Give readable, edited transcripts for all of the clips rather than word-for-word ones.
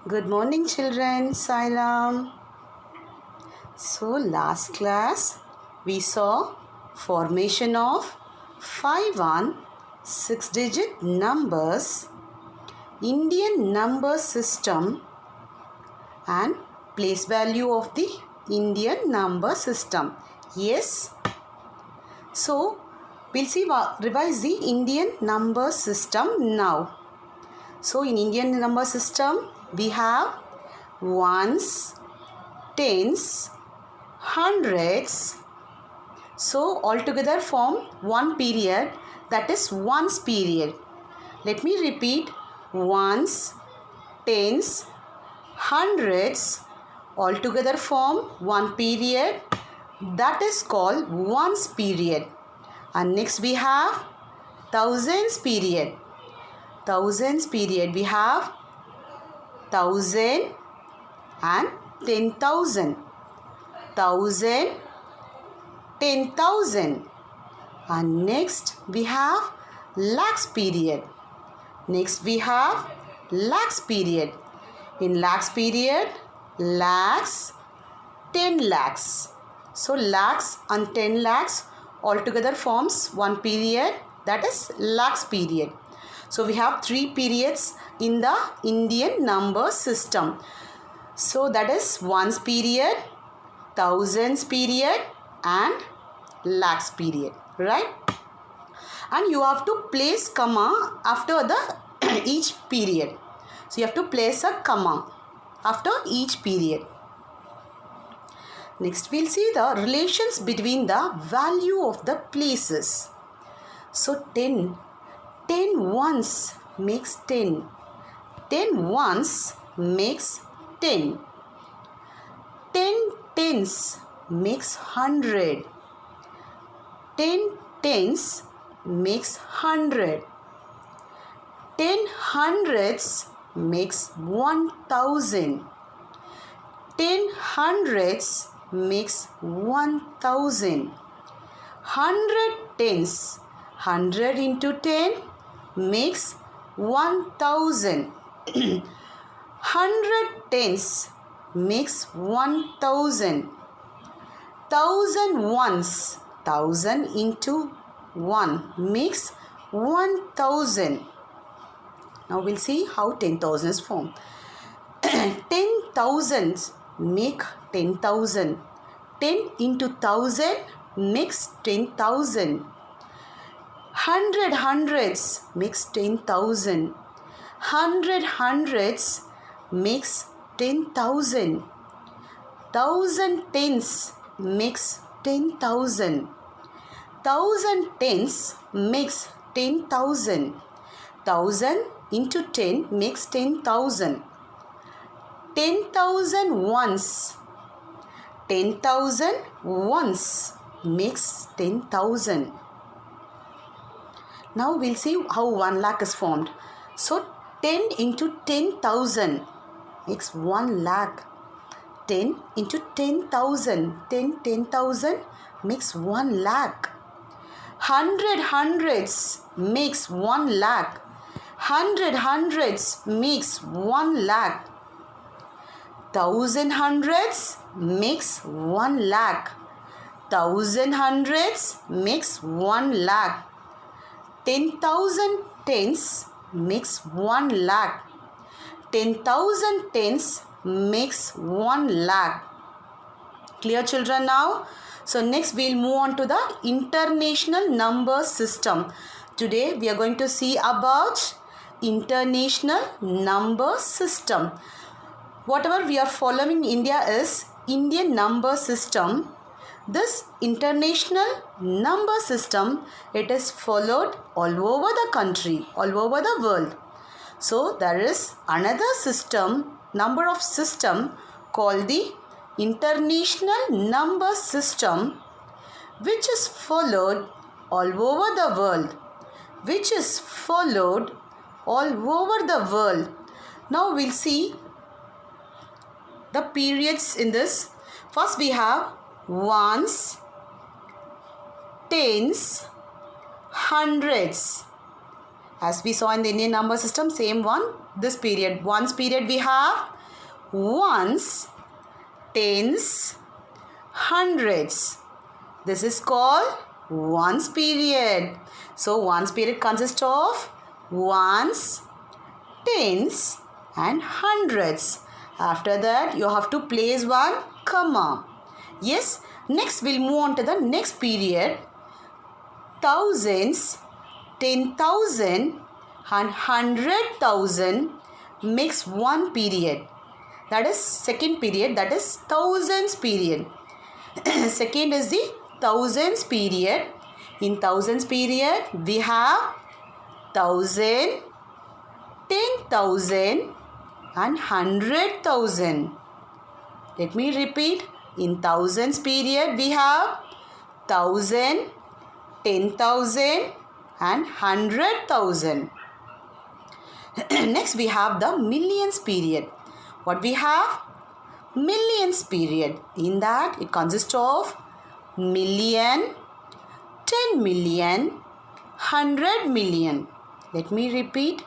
Good morning, children. Sairam. So, last class we saw formation of 5 on 6-digit numbers, Indian number system, and place value of the Indian number system. Yes. So, we'll see revise the Indian number system now. So, in Indian number system, we have ones, tens, hundreds. So, altogether form one period, that is ones period. Let me repeat: ones, tens, hundreds, altogether form one period, that is called ones period. And next we have thousands period. Thousands period, we have 1,000 and 10,000. 1,000, 10,000. And next we have lakhs period. Next we have lakhs period. In lakhs period, lakhs, 10 lakhs. So lakhs and 10 lakhs altogether forms one period, that is lakhs period. So we have three periods in the Indian number system. So that is ones period, thousands period, and lakhs period, right? And you have to place comma after the each period. So you have to place a comma after each period. Next we'll see the relations between the value of the places. So 10 ones makes 10. 10 ones makes 10. 10 tens makes 100. 10 tens makes 100. 10 hundreds makes 1,000. 10 hundreds makes 1,000. 100 tens, 100 into 10 makes 1,000. 100 tens makes 1,000. 1,000 ones, 1,000 into 1 makes 1,000. Now we'll see how 10,000 is formed. 10,000 make 10,000. 10 into 1,000 makes 10,000. 100 hundreds makes 10,000. 100 hundreds makes 10,000. 1,000 tens makes 10,000. 1,000 tens makes 10,000. 1,000 into 10 makes 10,000. 10,000 ones. 10,000 ones makes 10,000. Now we'll see how 1 lakh is formed. So 10 into 10,000 makes 1 lakh. 10 into 10,000. 10,000 makes 1 lakh. 100 hundreds makes 1 lakh. 100 hundreds makes 1 lakh. 1,000 hundreds makes 1 lakh. 1,000 hundreds makes 1 lakh. 10,000 tens makes 1 lakh. 10,000 tens makes 1 lakh. Clear, children, now? So next we'll move on to the international number system. Today we are going to see about international number system. Whatever we are following in India is Indian number system. This international number system, it is followed all over the country, all over the world. So there is another system, number of system called the international number system, which is followed all over the world. Which is followed all over the world. Now we'll see the periods in this. First we have ones, tens, hundreds. As we saw in the Indian number system, same one. This period, ones period we have ones, tens, hundreds. This is called ones period. So ones period consists of ones, tens and hundreds. After that you have to place one comma. Yes, next we'll move on to the next period. Thousands, 10,000 and 100,000 makes one period. That is second period, that is thousands period. Second is the thousands period. In thousands period we have 1,000, 10,000 and 100,000. Let me repeat. In thousands period we have 1,000, 10,000 and 100,000. Next we have the millions period. What we have? Millions period. In that it consists of million, 10 million, 100 million. Let me repeat.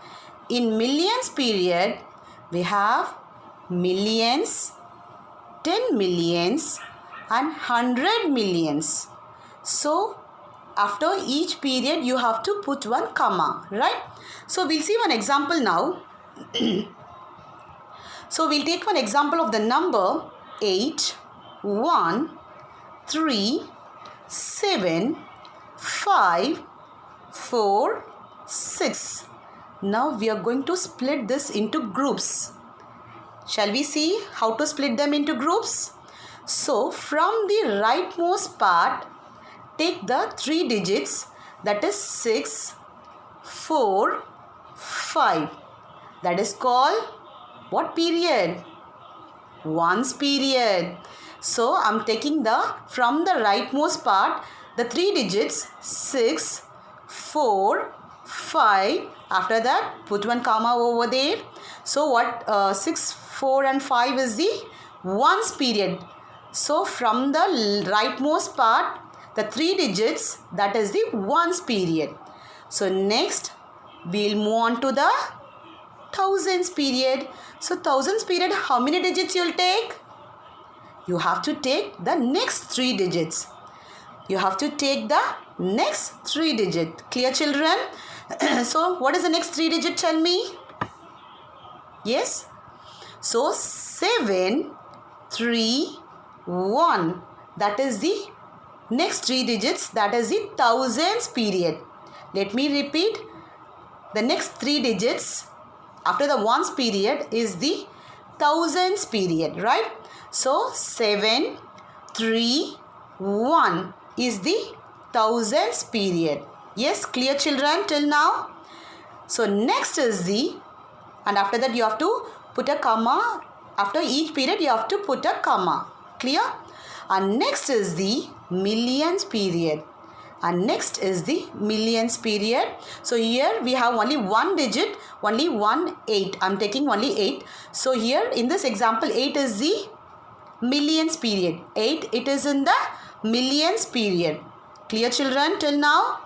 In millions period we have millions, 10 millions and 100 millions. So after each period you have to put one comma, right? So we'll see one example now. So we'll take one example of the number 8, 1, 3, 7, 5, 4, 6. Now we are going to split this into groups. Shall we see how to split them into groups? So from the rightmost part, take the 3 digits, that is 6, 4, 5. That is called what period? Ones period. So I am taking from the rightmost part the 3 digits 6, 4, 5. After that put one comma over there. So what 6, 4 and 5 is the ones period. So from the rightmost part the 3 digits, that is the ones period. So next we'll move on to the thousands period. So thousands period, how many digits you'll take? You have to take the next 3 digits. You have to take the next 3 digits. Clear, children? So what is the next 3 digit? Tell me. Yes. So 7, 3, 1. That is the next 3 digits. That is the thousands period. Let me repeat. The next 3 digits after the ones period is the thousands period, right? So 7, 3, 1 is the thousands period. Yes, clear, children, till now? So next is the, and after that you have to put a comma. After each period you have to put a comma. Clear? And next is the millions period. And next is the millions period. So here we have only one digit, only 8. I'm taking only 8. So here in this example 8 is the millions period. 8, it is in the millions period. Clear, children, till now?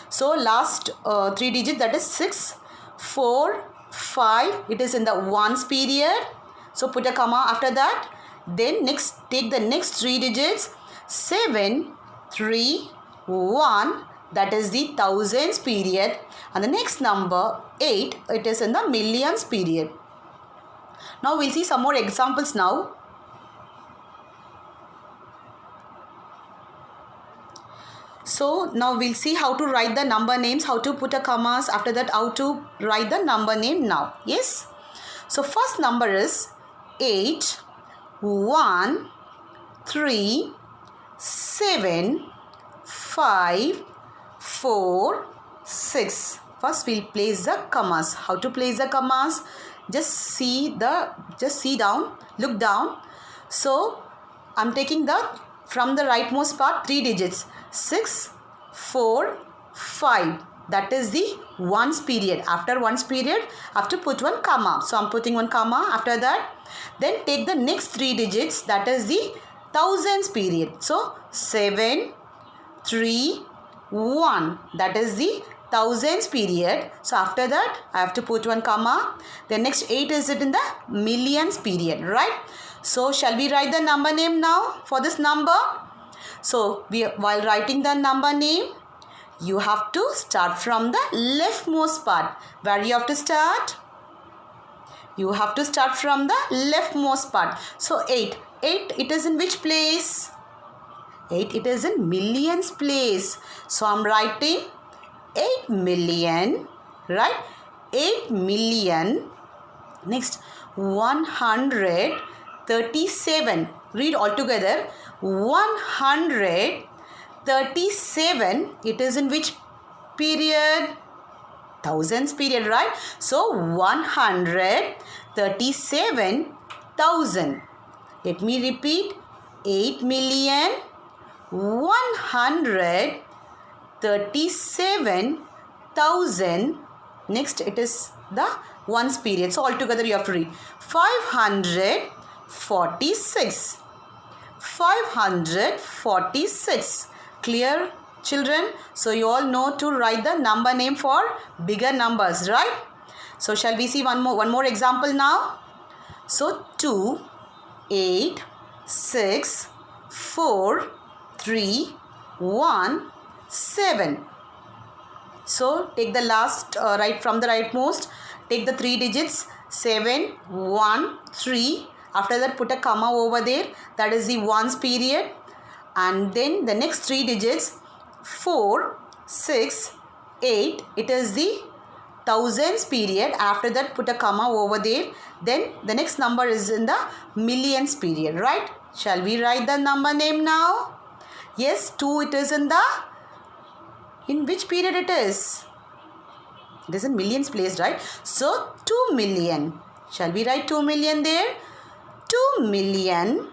So last 3 digits, that is 6, 4, 5. It is in the ones period. So put a comma after that. Then next take the next 3 digits. 7, 3, 1. That is the thousands period. And the next number 8. It is in the millions period. Now we'll see some more examples now. So now we'll see how to write the number names, how to put a commas, after that how to write the number name now. Yes. So first number is 8, 1, 3, 7, 5, 4, 6. First we'll place the commas. How to place the commas? Just see down, look down. So I'm taking from the rightmost part 3 digits. 6, 4, 5. That is the ones period. After ones period, I have to put one comma. So I'm putting one comma after that. Then take the next 3 digits. That is the thousands period. So 7, 3, 1. That is the thousands period. So after that I have to put one comma. Then next 8 is it in the millions period, right? So shall we write the number name now for this number? So while writing the number name, you have to start from the leftmost part. Where you have to start? You have to start from the leftmost part. So 8. 8, it is in which place? 8, it is in millions place. So I'm writing 8 million, right? 8 million. Next, 137. Read all together. 137. It is in which period? Thousands period, right? So 137,000. Let me repeat. 8,137,000. Next, it is the ones period. So altogether you have to read 546. 546. Clear, children? So you all know to write the number name for bigger numbers, right? So shall we see one more example now? So 2, 8, 6, 4, 3, 1, 7. So take the last right from the rightmost. Take the 3 digits 7, 1, 3. After that put a comma over there. That is the ones period. And then the next 3 digits 4, 6, 8. It is the thousands period. After that put a comma over there. Then the next number is in the millions period, right? Shall we write the number name now? Yes, 2 it is in which period it is? It is in millions place, right? So 2 million. Shall we write 2 million there? 2 million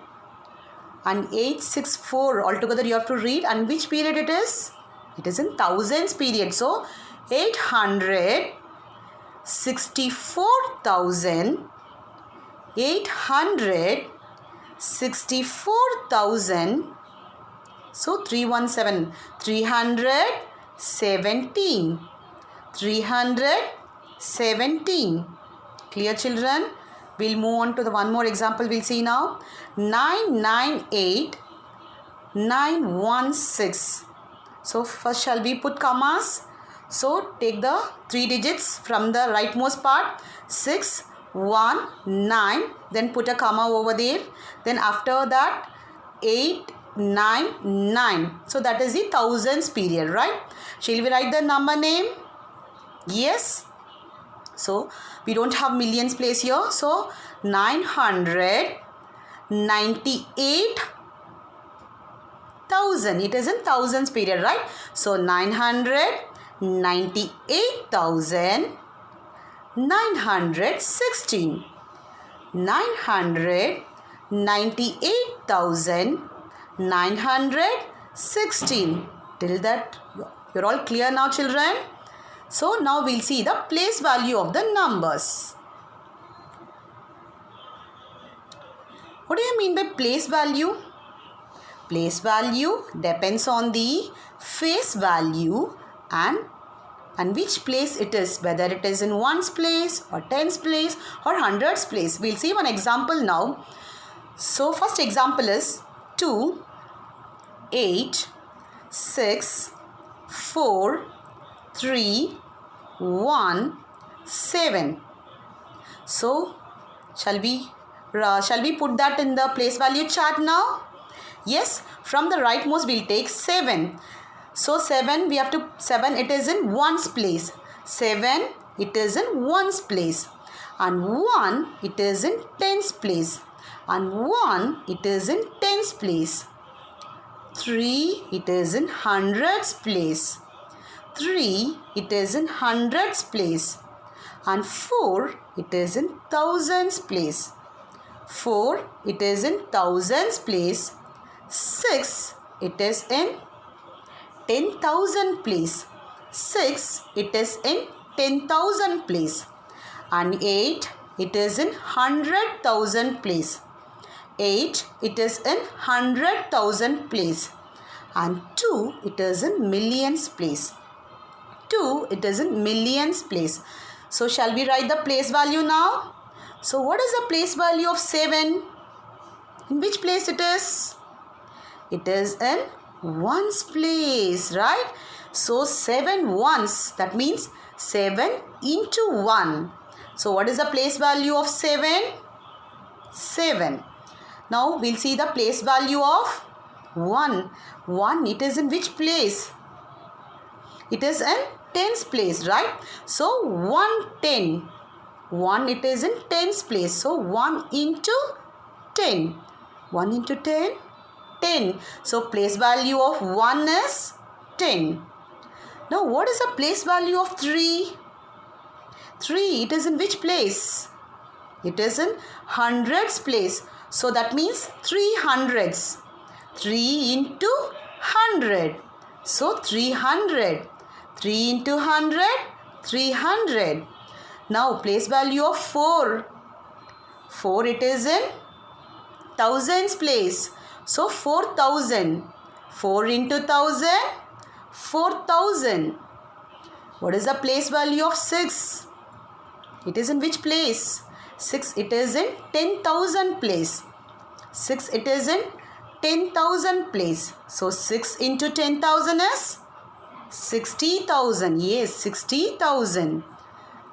and 864. Altogether you have to read. And which period it is? It is in thousands period. So 864,000. 864,000. So 317. 317. 317. Clear, children? We'll move on to the one more example. We'll see now. 998,916. So first shall we put commas? So take the 3 digits from the rightmost part. 6, 1, 9. Then put a comma over there. Then after that 8, 9, 9. So that is the thousands period, right? Shall we write the number name? Yes. So we don't have millions place here. So 998,000. It is in thousands period, right? So 998,916. 998,916. Till that you're all clear now, children? So now we'll see the place value of the numbers. What do you mean by place value? Place value depends on the face value and which place it is, whether it is in ones place or tens place or hundreds place. We'll see one example now. So first example is 2, 8, 6, 4, 3, 1, 7. So shall we put that in the place value chart now? Yes, from the rightmost we'll take 7. So 7 it is in ones place. 7 it is in ones place. And 1 it is in tens place. And 1 it is in tens place. 3 it is in hundreds place. 3 it is in hundreds place. And 4 it is in thousands place. 4 it is in thousands place. 6 it is in 10,000 place. 6 it is in 10,000 place. And 8 it is in 100,000 place. 8 it is in 100,000 place. And 2 it is in millions place. 2, it is in millions place. So shall we write the place value now? So what is the place value of 7? In which place it is? It is in ones place, right? So 7 ones, that means 7 into 1. So what is the place value of 7? 7. Now we'll see the place value of 1. 1, it is in which place? It is in tens place, right? So 110. 1, it is in tens place. So 1 into 10. 1 into 10, 10. So place value of 1 is 10. Now what is the place value of 3? 3, it is in which place? It is in hundreds place. So that means 3 hundreds. 3 into 100. So 300. 3 into 100, 300. Now place value of 4. 4, it is in thousands place. So 4,000. 4 into 1,000, 4,000. What is the place value of 6? It is in which place? 6, it is in 10,000 place. 6, it is in 10,000 place. So 6 into 10,000 is 60,000. Yes, 60,000.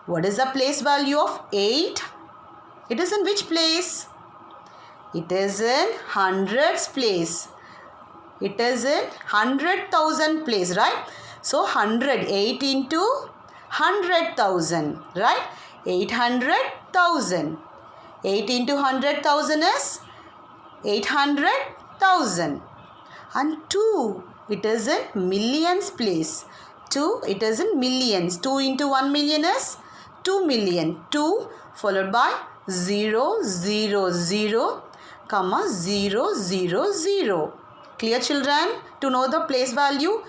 What is the place value of 8? It is in which place? It is in hundreds place. It is in 100,000 place, right? So 100, 8 into 100,000, right? 800,000. 8 into 100,000 is 800,000. And 2, it is in millions place. 2, it is in millions. 2 into 1 million is 2 million. 2 followed by 0, 0, 0, comma 0, 0, 0. Clear, children? To know the place value,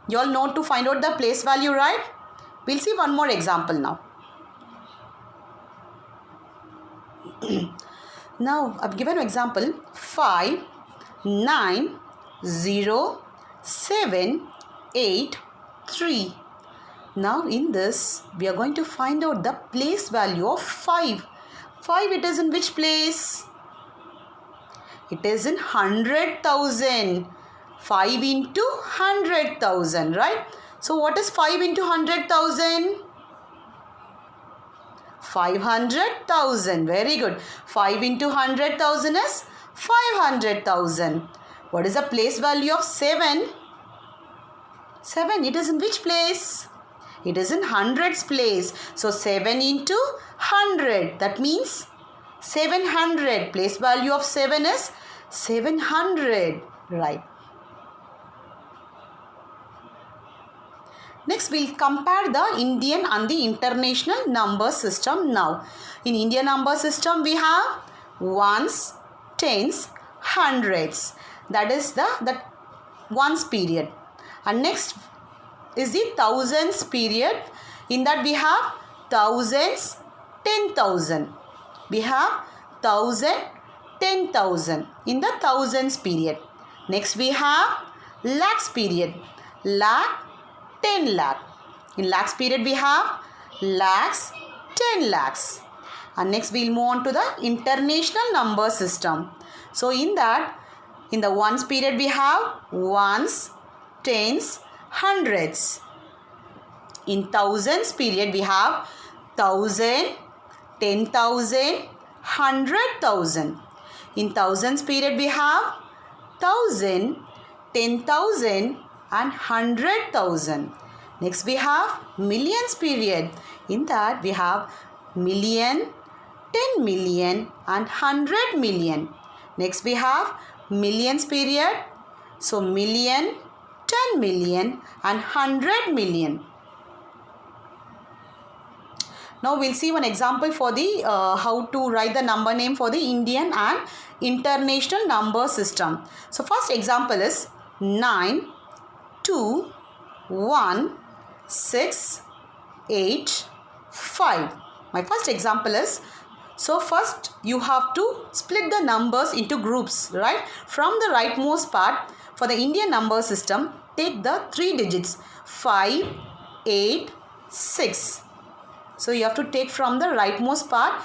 you all know to find out the place value, right? We'll see one more example now. Now I've given an example 5, 9, 0, 7, 8, 3. Now in this we are going to find out the place value of 5. 5, it is in which place? It is in 100,000. 5 into 100,000, right? So what is 5 into 100,000? 500,000. Very good. 5 into 100,000 is 500,000. What is the place value of 7? 7, it is in which place? It is in hundreds place. So 7 into 100. That means 700. Place value of 7 is 700. Right. Next, we'll compare the Indian and the international number system now. In Indian number system, we have ones, tens, hundreds. That is the ones period. And next is the thousands period. In that we have thousands, 10,000. We have 1,000, 10,000 in the thousands period. Next we have lakhs period. Lakh, 10 lakh. In lakhs period we have lakhs, 10 lakhs. And next we will move on to the international number system. So in that, in the ones period we have ones, tens, hundreds. In thousands period we have 1,000, 10,000, 100,000. In thousands period we have 1,000, 10,000 and 100,000. Next we have millions period. In that we have million, 10 million and 100 million. Next we have millions period. So million, 10 million and 100 million. Now we'll see one example for the how to write the number name for the Indian and international number system. So first example is 9, 2, 1, 6, 8, 5. My first example is, so first you have to split the numbers into groups, right? From the rightmost part, for the Indian number system, take the 3 digits 5, 8, 6. So you have to take from the rightmost part.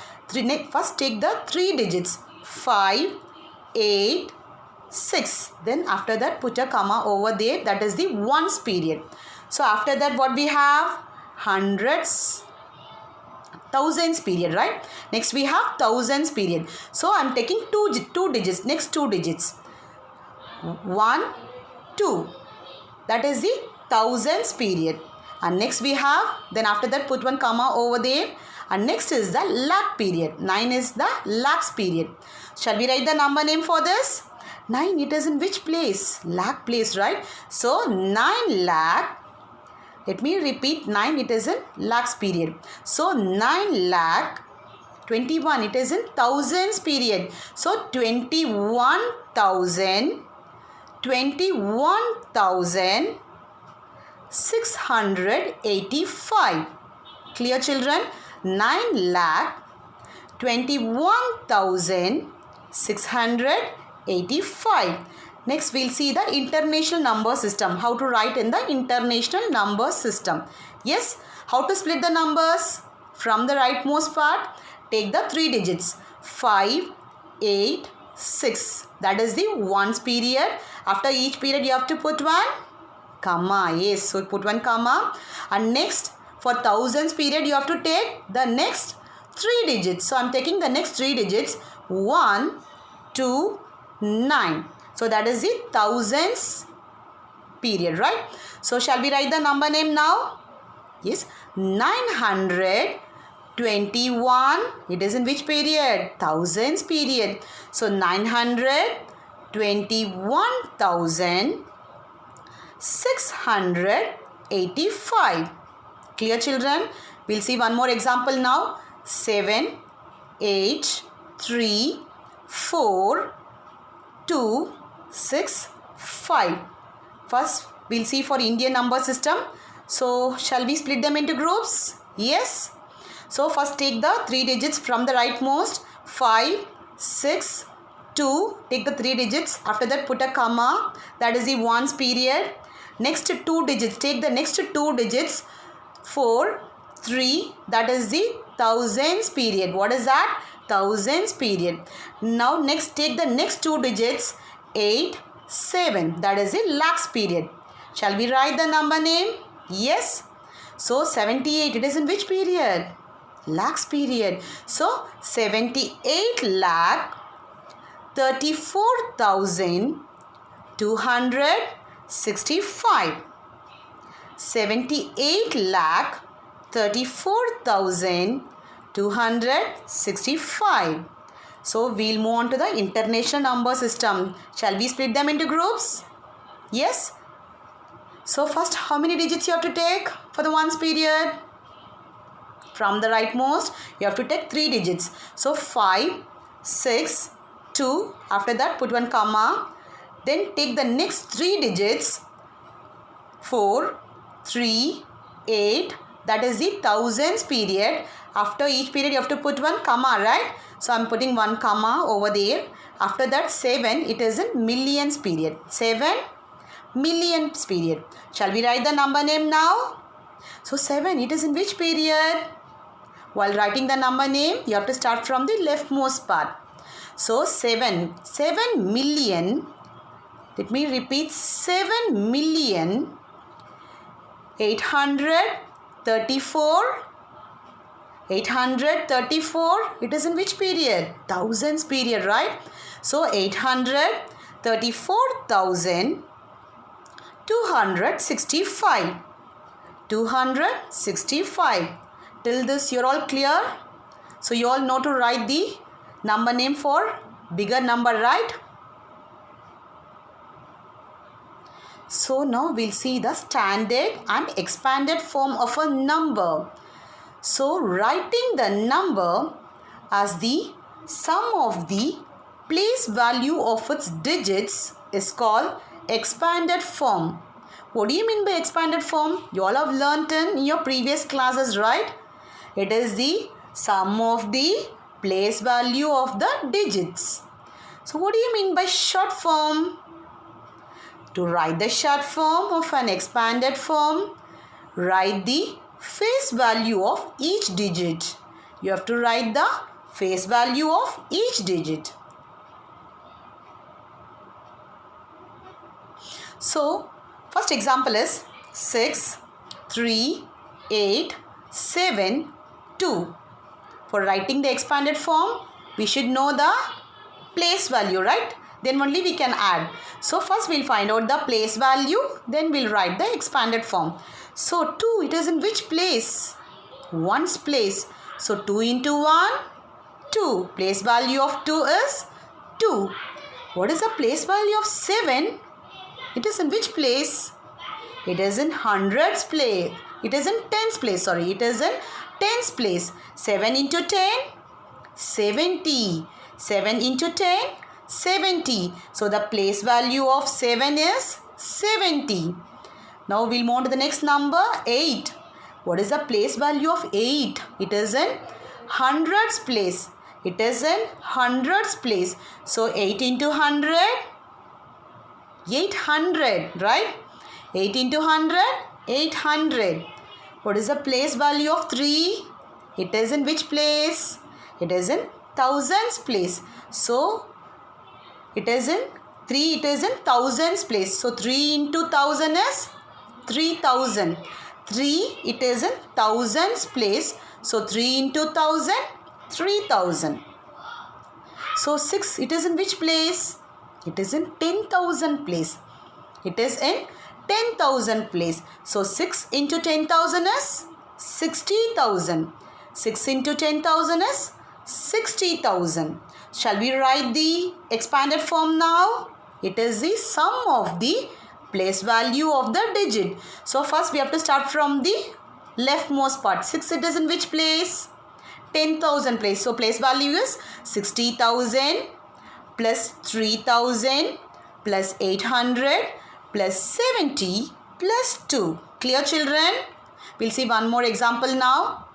First take the 3 digits. 5, 8, 6. Then after that put a comma over there. That is the ones period. So after that what we have? Hundreds, thousands period, right? Next we have thousands period. So I am taking two digits. Next 2 digits. 1, 2. That is the thousands period. And next we have, then after that put one comma over there. And next is the lakh period. 9 is the lakhs period. Shall we write the number name for this? 9, it is in which place? Lakh place, right? So 9 lakh. Let me repeat, 9 it is in lakhs period. So 9 lakh 21 it is in thousands period. So 21,685. Clear children? 9 lakh 21,685. Next we'll see the international number system. How to write in the international number system. Yes, how to split the numbers? From the rightmost part, take the 3 digits. 5, 8, 6. That is the ones period. After each period you have to put one comma. Yes, so put one comma. And next for thousands period you have to take the next 3 digits. So I am taking the next 3 digits. 1, 2, 9. So that is the thousands period, right? So shall we write the number name now? Yes, 921. It is in which period? Thousands period. So 921,685. Clear children? We'll see one more example now. 7, 8, 3, 4, 2, 6, 5. First we'll see for Indian number system. So shall we split them into groups? Yes. So first take the 3 digits from the rightmost. 5, 6, 2. Take the 3 digits. After that put a comma. That is the ones period. Next 2 digits. Take the next 2 digits. 4, 3. That is the thousands period. What is that? Thousands period. Now next take the next 2 digits. 8, 7. That is the lakhs period. Shall we write the number name? Yes. So 78. It is in which period? Lakhs period. So 78 lakh 34,265. 78 lakh 34,265. So we'll move on to the international number system. Shall we split them into groups? Yes. So first how many digits you have to take for the ones period? From the rightmost you have to take 3 digits. So 5, 6, 2. After that put one comma. Then take the next 3 digits. 4, 3, 8. That is the thousands period. After each period you have to put one comma, right? So I am putting one comma over there. After that 7. It is in millions period. 7 millions period. Shall we write the number name now? So 7. It is in which period? While writing the number name you have to start from the leftmost part. So 7 million. Let me repeat. 7 million 834. 834. It is in which period? Thousands period, right? So 834,265. 265. Till this you're all clear? So you all know to write the number name for bigger number, right? So now we'll see the standard and expanded form of a number. So writing the number as the sum of the place value of its digits is called expanded form. What do you mean by expanded form? You all have learnt in your previous classes, right? It is the sum of the place value of the digits. So what do you mean by short form? To write the short form of an expanded form, write the face value of each digit. You have to write the face value of each digit. So, first example is 6, 3, 8, 7, 2. For writing the expanded form, we should know the place value, right? Then only we can add. So, first we'll find out the place value, then we'll write the expanded form. So, 2, it is in which place? 1's place. So, 2 into 1, 2. Place value of 2 is 2. What is the place value of 7? It is in which place? It is in hundreds place. It is in tens place. Sorry, it is in tens place. 7 into 10, 70. 7 into 10, 70. So the place value of 7 is 70. Now we'll move on to the next number, 8. What is the place value of 8? It is in hundreds place. It is in hundreds place. So 8 into 100, 800, right? 8 into 100, 800. What is the place value of 3? It is in which place? It is in thousands place. So, it is in 3, it is in thousands place. So, 3 into 1000 is 3000. 3, it is in thousands place. So, 3 into 1000, 3000. So, 6, it is in which place? It is in 10,000 place. It is in 10,000 place. So 6 into 10,000 is 60,000. 6 into 10,000 is 60,000. Shall we write the expanded form now? It is the sum of the place value of the digit. So first we have to start from the leftmost part. 6, it is in which place? 10,000 place. So place value is 60,000 plus 3,000 plus 800 plus 70 plus 2. Clear, children? We'll see one more example now.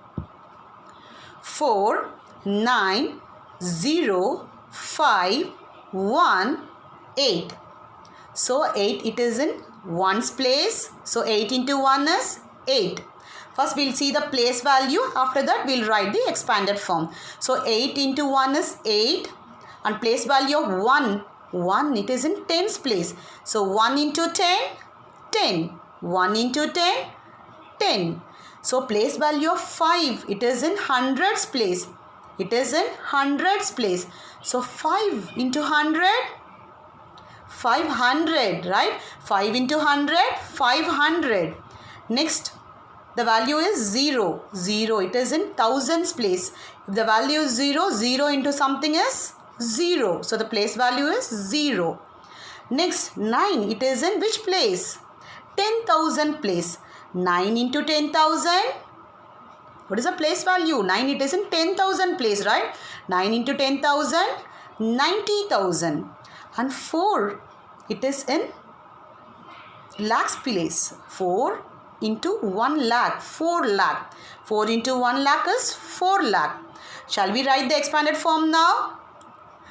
4, 9, 0, 5, 1, 8. So 8, it is in 1's place. So 8 into 1 is 8. First we'll see the place value. After that we'll write the expanded form. So 8 into 1 is 8. And place value of 1, it is in tens place. So 1 into 10, 10. 1 into 10, 10. So place value of 5, it is in hundreds place. It is in hundreds place. So 5 into 100, 500, right? 5 into 100, 500. Next, the value is 0. 0, it is in thousands place. If the value is 0, 0 into something is 0. So the place value is 0. Next, 9. It is in which place? 10,000 place. 9 into 10,000. What is the place value? 9. It is in 10,000 place, right? 9 into 10,000. 90,000. And 4. It is in lakhs place. 4 into 1 lakh. 4 lakh. 4 into 1 lakh is 4 lakh. Shall we write the expanded form now?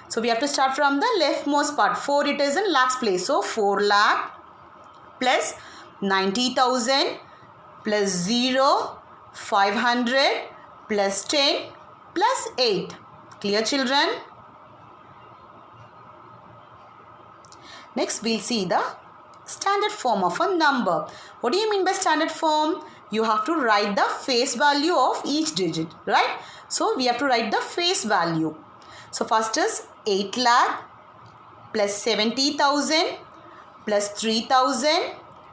So we have to start from the leftmost part. 4, it is in lakhs place. So 4 lakh plus 90,000 plus 0, 500 plus 10 plus 8. Clear, children? Next we'll see the standard form of a number. What do you mean by standard form? You have to write the face value of each digit, right? So we have to write the face value. So first is 8 lakh plus 70,000 plus 3,000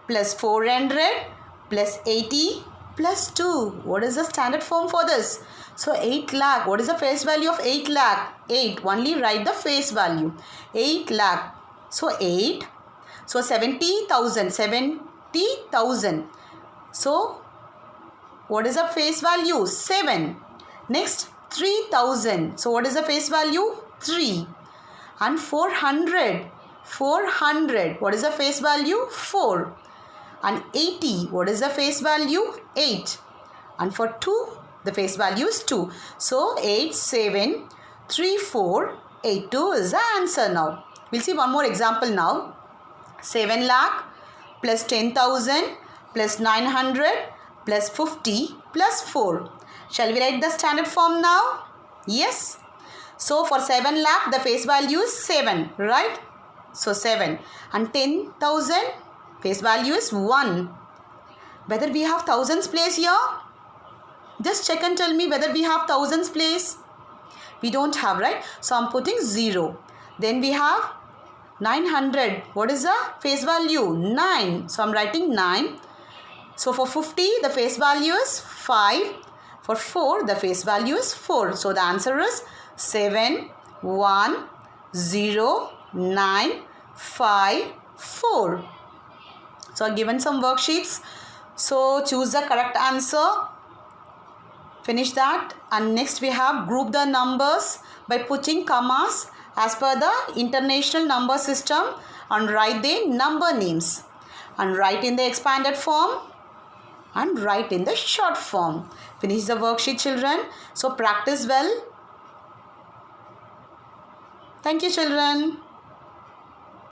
plus 400 plus 80 plus 2. What is the standard form for this? So 8 lakh. What is the face value of 8 lakh? 8. Only write the face value. 8 lakh. So 8. So 70,000. 70,000. So what is the face value? 7. Next, 3,000. So what is the face value? 3. And 400. 400. What is the face value? 4. And 80. What is the face value? 8. And for 2, the face value is 2. So 8, 7, 3, 4, 8, 2 is the answer now. We'll see one more example now. 7 lakh plus 10,000 plus 900 plus 50 plus 4. Shall we write the standard form now? Yes. So for 7 lakh, the face value is 7, right? So 7. And 10,000, face value is 1. Whether we have thousands place here? Just check and tell me whether we have thousands place. We don't have, right? So I'm putting 0. Then we have 900. What is the face value? 9. So I'm writing 9. So for 50, the face value is 5. For 4, the face value is 4. So the answer is 7, 1, 0, 9, 5, 4. So I've given some worksheets. So choose the correct answer. Finish that. And next we have group the numbers by putting commas as per the international number system and write the number names. And write in the expanded form and write in the short form. Finish the worksheet, children. So practice well. Thank you, children.